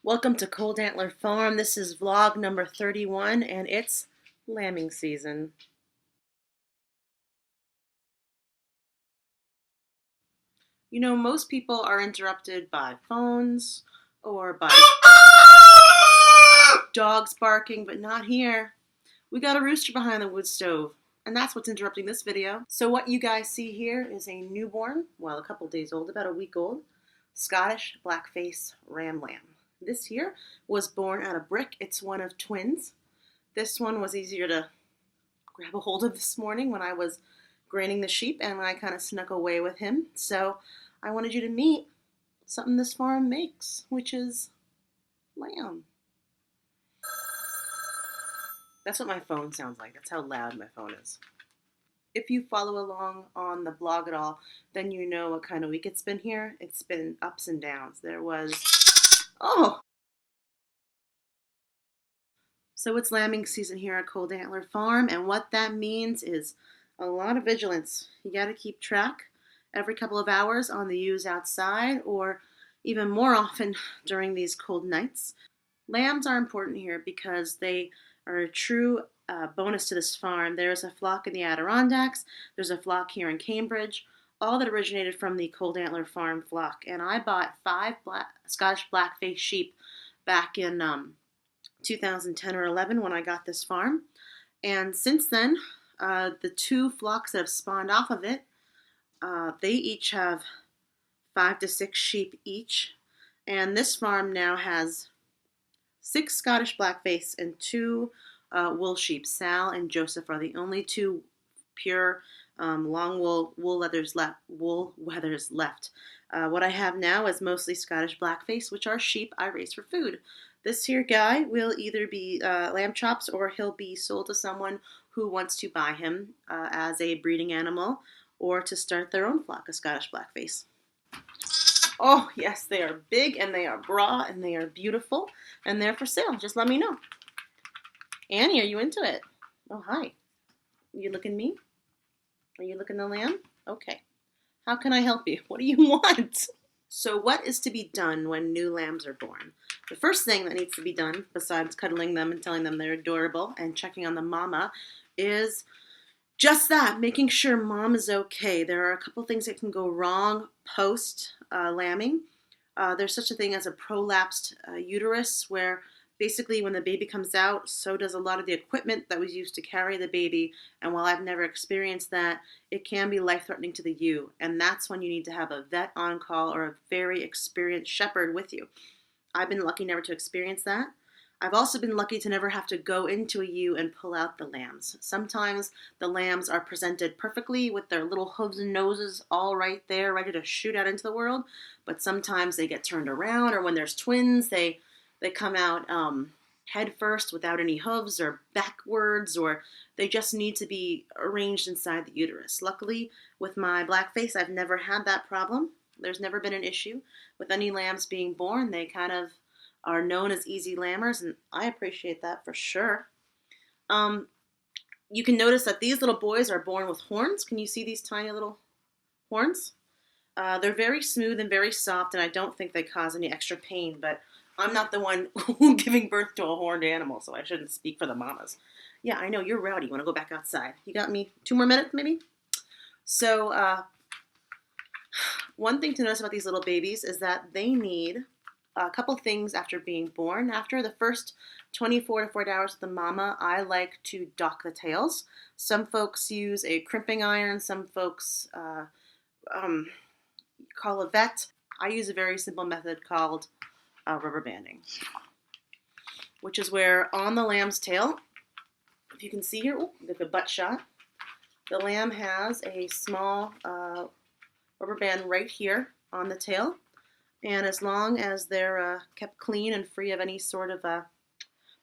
Welcome to Cold Antler Farm. This is vlog number 31 and it's lambing season. You know, most people are interrupted by phones or by dogs barking, but not here. We got a rooster behind the wood stove, and that's what's interrupting this video. So what you guys see here is a newborn, well, a couple days old, about a week old, Scottish blackface ram lamb. This here was born out of brick. It's one of twins. This one was easier to grab a hold of this morning when I was graining the sheep, and I kind of snuck away with him. So I wanted you to meet something this farm makes, which is lamb. That's what my phone sounds like. That's how loud my phone is. If you follow along on the blog at all, then you know what kind of week it's been here. It's been ups and downs. There was... Oh! So it's lambing season here at Cold Antler Farm, and what that means is a lot of vigilance. You got to keep track every couple of hours on the ewes outside, or even more often during these cold nights. Lambs are important here because they are a true bonus to this farm. There's a flock in the Adirondacks, there's a flock here in Cambridge, all that originated from the Cold Antler Farm flock. And I bought 5 Scottish blackface sheep back in 2010 or 11 when I got this farm. And since then, the 2 flocks that have spawned off of it, they each have 5 to 6 sheep each. And this farm now has 6 Scottish blackface and 2 wool sheep. Sal and Joseph are the only 2 pure long wool wethers left. What I have now is mostly Scottish blackface, which are sheep I raise for food. This here guy will either be lamb chops, or he'll be sold to someone who wants to buy him as a breeding animal, or to start their own flock of Scottish blackface. Oh yes, they are big and they are broad and they are beautiful and they're for sale. Just let me know. Annie, are you into it? Oh, hi. You looking me? Are you looking the lamb? Okay. How can I help you? What do you want? So what is to be done when new lambs are born? The first thing that needs to be done, besides cuddling them and telling them they're adorable and checking on the mama, is just that, making sure mom is okay. There are a couple things that can go wrong post lambing. There's such a thing as a prolapsed uterus, where basically when the baby comes out, so does a lot of the equipment that was used to carry the baby. And while I've never experienced that, it can be life-threatening to the ewe. And that's when you need to have a vet on call or a very experienced shepherd with you. I've been lucky never to experience that. I've also been lucky to never have to go into a ewe and pull out the lambs. Sometimes the lambs are presented perfectly with their little hooves and noses all right there, ready to shoot out into the world. But sometimes they get turned around, or when there's twins, they come out head first without any hooves, or backwards, or they just need to be arranged inside the uterus. Luckily, with my blackface, I've never had that problem. There's never been an issue with any lambs being born. They kind of are known as easy lambers, and I appreciate that for sure. You can notice that these little boys are born with horns. Can you see these tiny little horns? They're very smooth and very soft, and I don't think they cause any extra pain, but I'm not the one giving birth to a horned animal, so I shouldn't speak for the mamas. Yeah, I know, you're rowdy. You want to go back outside? You got me 2 more minutes, maybe? So, one thing to notice about these little babies is that they need a couple things after being born. After the first 24 to 48 hours with the mama, I like to dock the tails. Some folks use a crimping iron. Some folks call a vet. I use a very simple method called rubber banding, which is where on the lamb's tail, if you can see here, there's a butt shot. The lamb has a small rubber band right here on the tail. And as long as they're kept clean and free of any sort of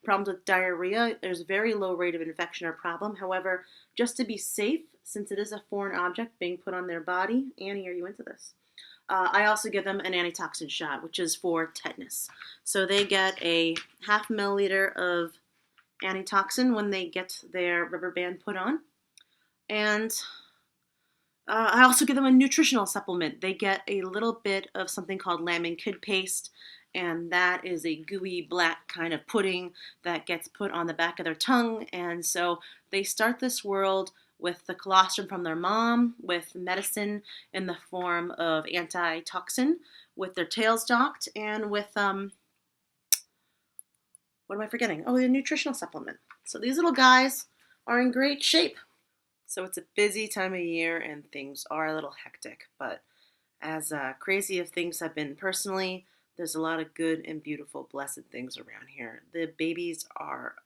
problems with diarrhea, there's a very low rate of infection or problem. However, just to be safe, since it is a foreign object being put on their body, Annie, are you into this? I also give them an anti-toxin shot, which is for tetanus. So they get a 0.5 milliliter of anti-toxin when they get their rubber band put on. And I also give them a nutritional supplement. They get a little bit of something called lamb and kid paste and that is a gooey black kind of pudding that gets put on the back of their tongue. And so they start this world with the colostrum from their mom, with medicine in the form of anti-toxin, with their tails docked, and with what am I forgetting? Oh, the nutritional supplement. So these little guys are in great shape. So it's a busy time of year and things are a little hectic, but as crazy as things have been personally, there's a lot of good and beautiful, blessed things around here. The babies are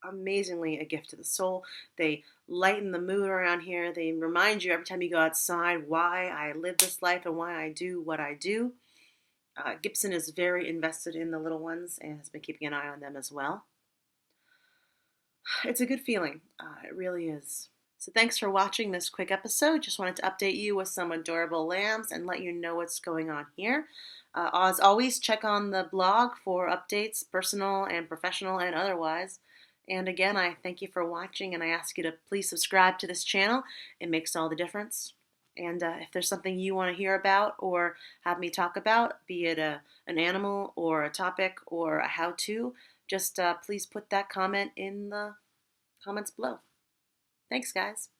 amazingly a gift to the soul. They lighten the mood around here. They remind you every time you go outside why I live this life and why I do what I do. Gibson is very invested in the little ones and has been keeping an eye on them as well. It's a good feeling. It really is. So thanks for watching this quick episode. Just wanted to update you with some adorable lambs and let you know what's going on here. As always, check on the blog for updates, personal and professional and otherwise. And again, I thank you for watching and I ask you to please subscribe to this channel. It makes all the difference. And if there's something you want to hear about or have me talk about, be it an animal or a topic or a how-to, just please put that comment in the comments below. Thanks, guys.